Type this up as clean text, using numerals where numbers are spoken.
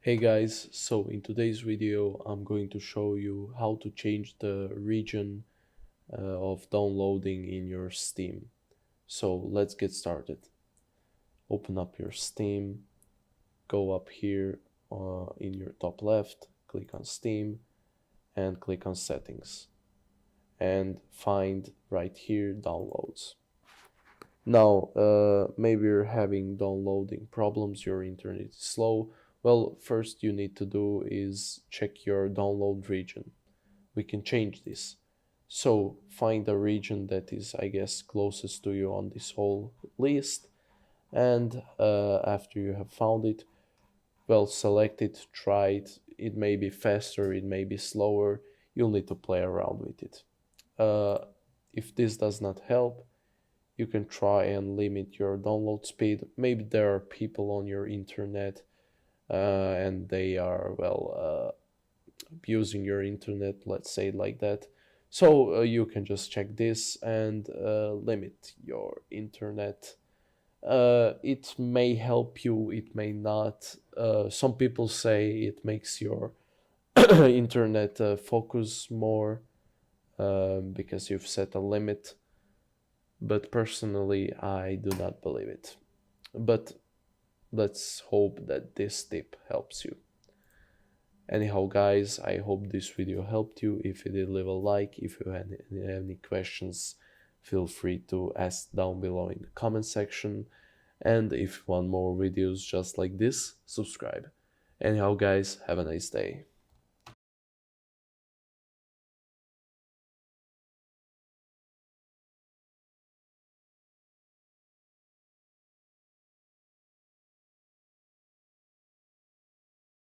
Hey guys, so in today's video I'm going to show you how to change the region of downloading in your Steam. So let's get started. Open up your Steam, go up here in your top left, click on Steam and click on settings and find right here downloads. Now, maybe you're having downloading problems, your internet is slow. Well, first you need to do is check your download region. We can change this. So find a region that is, I guess, closest to you on this whole list. And after you have found it, well, select it, try it. It may be faster, it may be slower. You'll need to play around with it. If this does not help, you can try and limit your download speed. Maybe there are people on your internet and they are, well, abusing your internet, let's say it like that. So you can just check this and limit your internet. It may help you, it may not. Some people say it makes your internet focus more because you've set a limit, but personally I do not believe it. But let's hope that this tip helps you. Anyhow guys, I hope this video helped you. If you did, leave a like. If you had any questions, feel free to ask down below in the comment section. And if you want more videos just like this, subscribe. Anyhow guys, have a nice day.